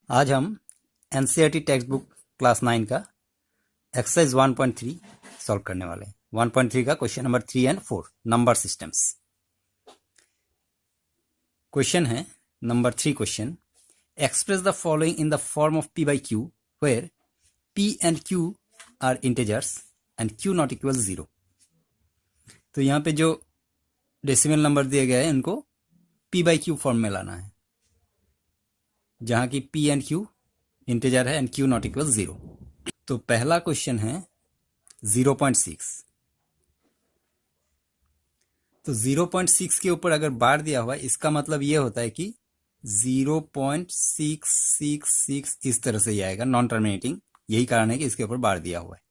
आज हम NCERT text book class 9 का एक्सरसाइज 1.3 सॉल्व करने वाले हैं। 1.3 का question number 3 and 4 number systems. Question है number 3 question, express the following in the form of p by q where p and q are integers and q not equal 0। तो यहाँ पे जो डेसिमल नंबर दिए गए हैं उनको p by q फॉर्म में लाना है, जहां की p एंड q इंटीजर है एंड q नॉट इक्वल 0। तो पहला क्वेश्चन है 0.6। तो 0.6 के ऊपर अगर बार दिया हुआ है, इसका मतलब ये होता है कि 0.666 इस तरह से ही आएगा, नॉन टर्मिनेटिंग। यही कारण है कि इसके ऊपर बार दिया हुआ है।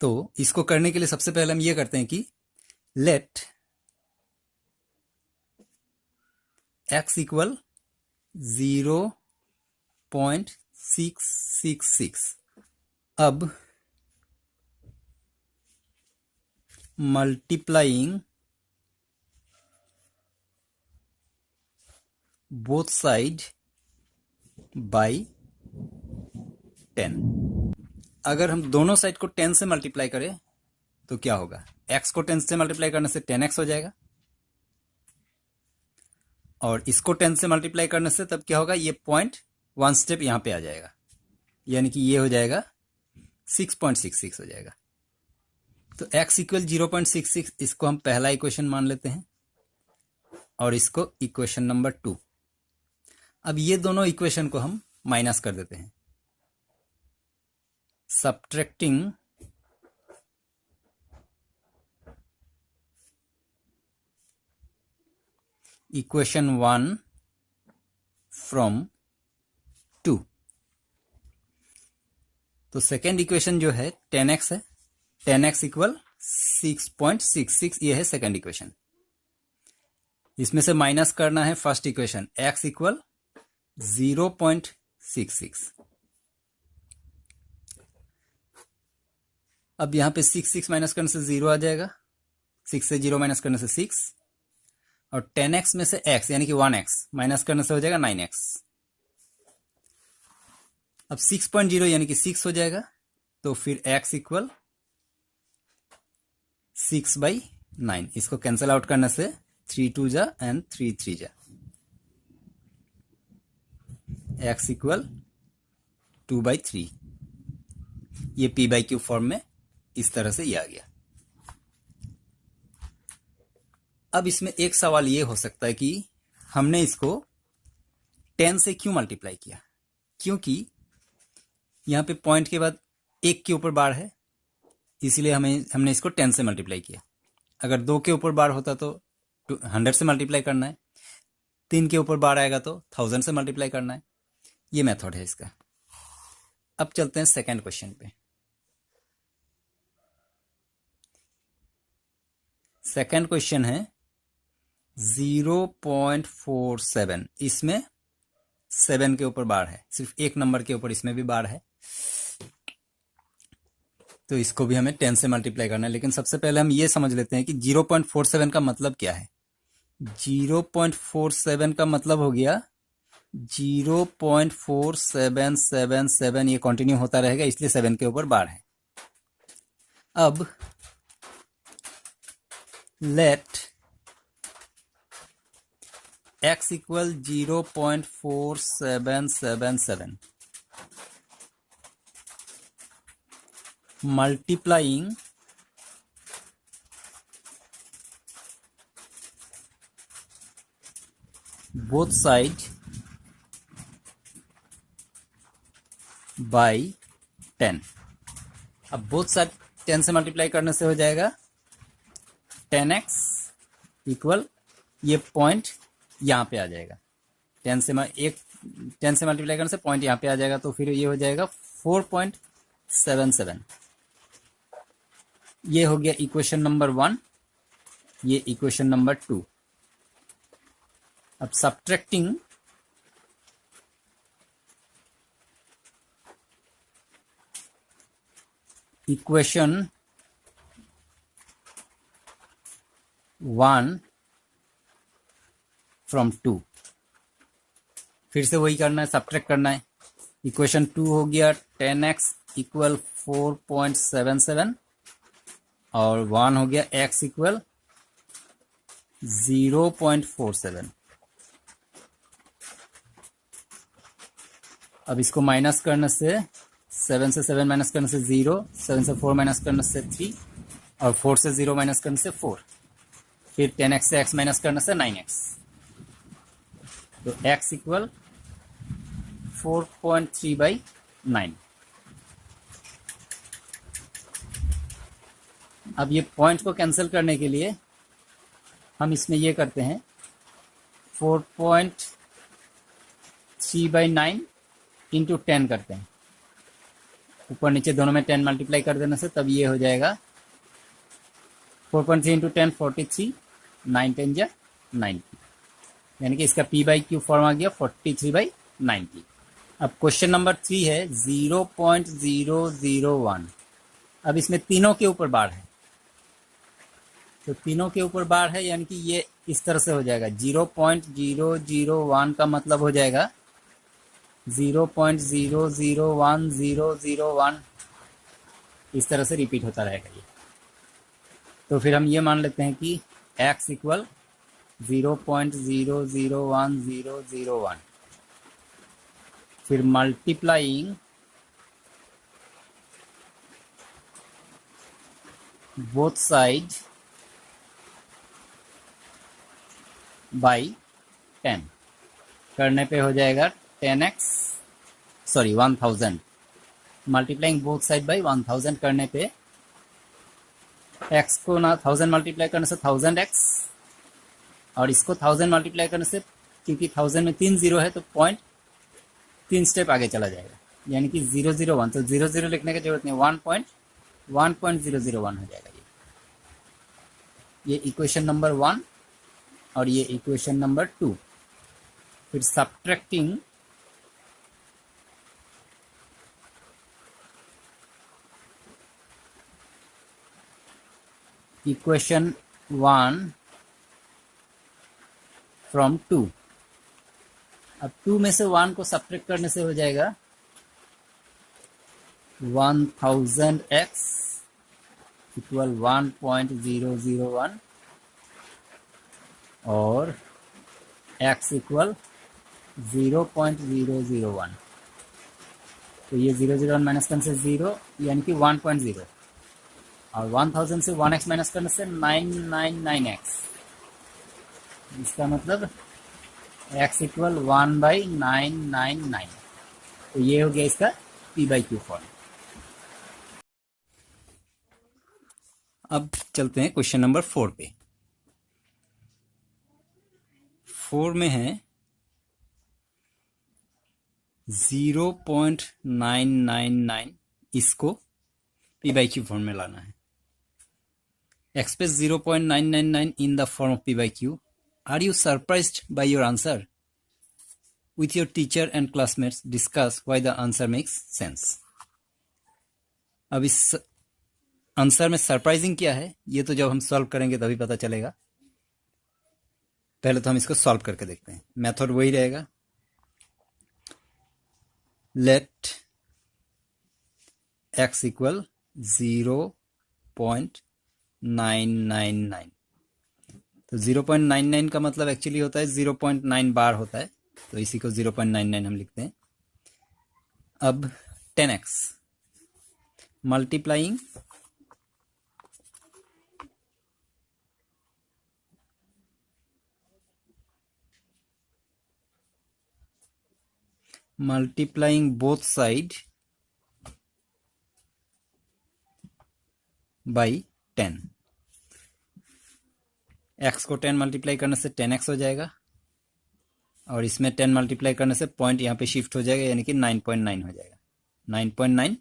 तो इसको करने के लिए सबसे पहले हम ये करते हैं कि लेट x इक्वल 0.666। अब मल्टीप्लाइंग बोथ साइड बाई 10। अगर हम दोनों साइड को 10 से मल्टीप्लाई करें तो क्या होगा? x को 10 से मल्टीप्लाई करने से 10x हो जाएगा, और इसको 10 से मल्टीप्लाई करने से तब क्या होगा? ये पॉइंट 1 स्टेप यहां पे आ जाएगा, यानी कि ये हो जाएगा 6.66 हो जाएगा। तो x इक्वल 0.66, इसको हम पहला इक्वेशन मान लेते हैं और इसको इक्वेशन नंबर 2। अब ये दोनों इक्वेशन को हम माइनस कर देते हैं। Subtracting equation 1 from 2। तो सेकेंड इक्वेशन जो है 10x है, 10x इक्वल 6.66, ये है सेकेंड इक्वेशन। इसमें से माइनस करना है फर्स्ट इक्वेशन, x इक्वल 0.66। अब यहां पे 6 माइनस करने से 0 आ जाएगा, 6 से 0 माइनस करने से 6, और 10x में से x यानी कि 1x माइनस करने से हो जाएगा 9x। अब 6.0 यानी कि 6 हो जाएगा, तो फिर x इक्वल 6/9। इसको कैंसिल आउट करने से 3 2 जा एंड 3 3 जा, x इक्वल 2/3। ये p by q फॉर्म में इस तरह से ये आ गया। अब इसमें एक सवाल ये हो सकता है कि हमने इसको 10 से क्यों मल्टीप्लाई किया? क्योंकि यहां पे पॉइंट के बाद 1 के ऊपर बार है, इसीलिए हमने इसको 10 से मल्टीप्लाई किया। अगर 2 के ऊपर बार होता तो 100 से मल्टीप्लाई करना है, 3 के ऊपर बार आएगा तो 1000 से मल्टीप्लाई करना है। ये मेथड है इसका। अब चलते हैं सेकेंड क्वेश्चन पे। सेकेंड क्वेश्चन है 0.47। इसमें 7 के ऊपर बार है, सिर्फ एक नंबर के ऊपर इसमें भी बार है, तो इसको भी हमें 10 से मल्टीप्लाई करना है। लेकिन सबसे पहले हम ये समझ लेते हैं कि 0.47 का मतलब क्या है। 0.47 का मतलब हो गया 0.4777, ये कंटिन्यू होता रहेगा, इसलिए 7 के ऊपर बार है। अब let x equal 0.4777 multiplying both side by 10। अब बोथ साइड 10 से मल्टीप्लाई करने से हो जाएगा 10x इक्वल, ये पॉइंट यहां पे आ जाएगा, 10 से मल्टीप्लाई करने से पॉइंट यहां पे आ जाएगा, तो फिर ये हो जाएगा 4.77। ये हो गया इक्वेशन नंबर 1, ये इक्वेशन नंबर 2। अब सब्ट्रैक्टिंग इक्वेशन 1 फ्रॉम 2, फिर से वही करना है, सब्ट्रैक्ट करना है। इक्वेशन 2 हो गया 10x इक्वल 4.77 और 1 हो गया x इक्वल 0.47। अब इसको माइनस करने से 7 से 7 माइनस करने से 0, 7 से 4 माइनस करने से 3 और 4 से 0 माइनस करने से 4, फिर 10x से x माइनस करने से 9x। तो x इक्वल 4.3/9। अब ये पॉइंट को कैंसिल करने के लिए हम इसमें ये करते हैं 4.3/9 इंटू 10 करते हैं, ऊपर नीचे दोनों में 10 मल्टीप्लाई कर देने से तब ये हो जाएगा 4.3 इंटू 10 43, 9 10 जा 90, यानी कि इसका p/q फॉर्म आ गया 43/90। अब क्वेश्चन नंबर 3 है 0.001। अब इसमें तीनों के ऊपर बार है, तो तीनों के ऊपर बार है यानी कि ये इस तरह से हो जाएगा 0.001 का मतलब हो जाएगा 0.001001, इस तरह से रिपीट होता रहेगा ये। तो फिर हम ये मान लेते हैं कि x इक्वल 0.001001, फिर मल्टीप्लाइंग बोथ साइड बाई 10 करने पे हो जाएगा 1000 मल्टीप्लाइंग बोथ साइड बाई 1000 करने पे x को ना 1000 मल्टीप्लाई करने से 1000x और इसको 1000 मल्टीप्लाई करने से, क्योंकि 1000 में 3 जीरो है तो पॉइंट 3 स्टेप आगे चला जाएगा, यानी कि 001। तो 00 लिखने की जरूरत नहीं, 1.001 हो जाएगा ये इक्वेशन नंबर 1 और ये इक्वेशन नंबर 2। फिर सब्ट्रैक्टिंग इक्वेशन 1 फ्रॉम 2। अब 2 में से 1 को सब्ट्रैक्ट करने से हो जाएगा 1000x इक्वल 1.001 और x इक्वल 0.001। तो ये 001 माइनस करने से 0 यानी कि 1.0 और 1000 से 1x माइनस करने से 999x, इसका मतलब x इक्वल 1/999। तो ये हो गया इसका p/q फॉर्म। अब चलते हैं क्वेश्चन नंबर 4 पे। 4 में है 0.999, इसको p/q फॉर्म में लाना है। Express 0.999 in the form of p/q. Are you surprised by your answer? With your teacher and classmates, discuss why the answer makes sense. अब इस आंसर में सरप्राइजिंग क्या है ये तो जब हम सॉल्व करेंगे तभी पता चलेगा। पहले तो हम इसको सॉल्व करके देखते हैं। मेथड वही रहेगा, लेट x इक्वल 0.999। तो 0.99 का मतलब एक्चुअली होता है 0.9 बार होता है, तो इसी को 0.99 हम लिखते हैं। अब 10x multiplying both side by 10। x को 10 मल्टीप्लाई करने से 10x हो जाएगा और इसमें 10 मल्टीप्लाई करने से पॉइंट यहाँ पे शिफ्ट हो जाएगा, यानी कि 9.9 हो जाएगा। 9.9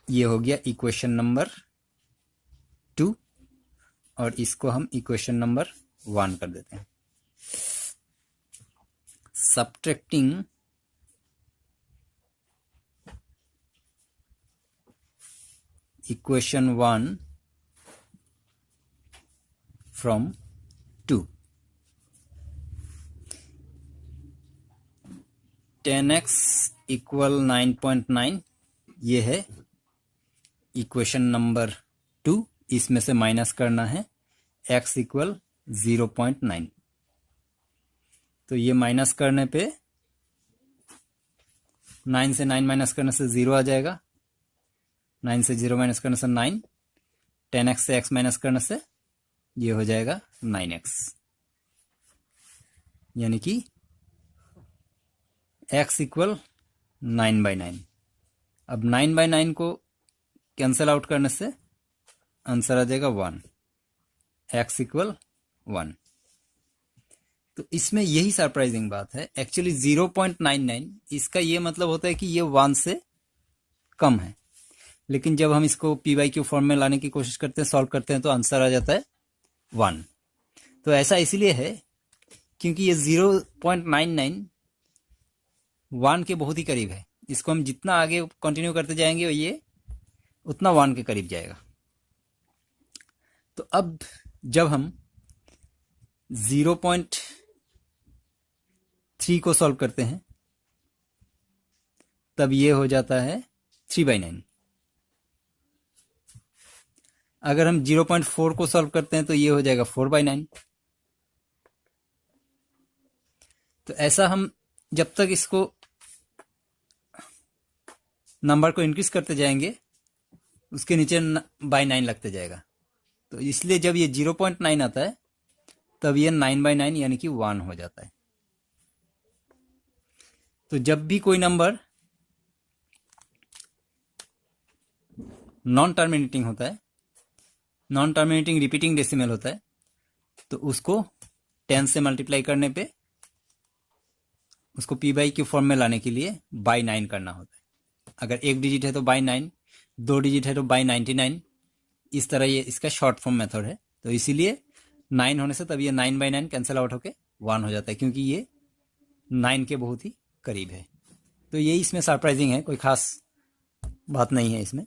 ये हो गया इक्वेशन नंबर 2 और इसको हम इक्वेशन नंबर 1 कर देते हैं। Subtracting equation 1 from 2। 10x equal 9.9, ये है इक्वेशन नंबर 2। इसमें से माइनस करना है x इक्वल 0.9। तो ये माइनस करने पे 9 से 9 माइनस करने से 0 आ जाएगा, 9 से 0 माइनस करने से 9, 10x से x माइनस करने से ये हो जाएगा 9x, यानी कि x इक्वल 9/9। अब 9/9 को कैंसिल आउट करने से आंसर आ जाएगा 1, x इक्वल 1। तो इसमें यही सरप्राइजिंग बात है। एक्चुअली 0.99 इसका ये मतलब होता है कि ये 1 से कम है, लेकिन जब हम इसको p/q फॉर्म में लाने की कोशिश करते हैं, सॉल्व करते हैं, तो आंसर आ जाता है 1। तो ऐसा इसलिए है क्योंकि ये 0.99 1 के बहुत ही करीब है। इसको हम जितना आगे कंटिन्यू करते जाएंगे ये उतना 1 के करीब जाएगा। तो अब जब हम 0.3 को सॉल्व करते हैं तब ये हो जाता है 3/9। अगर हम 0.4 को सॉल्व करते हैं तो ये हो जाएगा 4/9। तो ऐसा हम जब तक इसको नंबर को इंक्रीज करते जाएंगे उसके नीचे बाय 9 लगते जाएगा। तो इसलिए जब ये 0.9 आता है तब ये 9/9 यानी कि 1 हो जाता है। तो जब भी कोई नंबर नॉन टर्मिनेटिंग होता है, नॉन टर्मिनेटिंग रिपीटिंग डेसिमल होता है, तो उसको 10 से मल्टीप्लाई करने पे उसको p/q फॉर्म में लाने के लिए बाय 9 करना होता है। अगर एक डिजिट है तो बाय 9, 2 डिजिट है तो बाय 99। इस तरह ये इसका शॉर्ट फॉर्म मेथड है। तो इसीलिए 9 होने से तब ये 9/9 कैंसिल आउट होके 1 हो जाता है, क्योंकि ये 9 के बहुत ही करीब है। तो यही इसमें सरप्राइजिंग है, कोई खास बात नहीं है इसमें।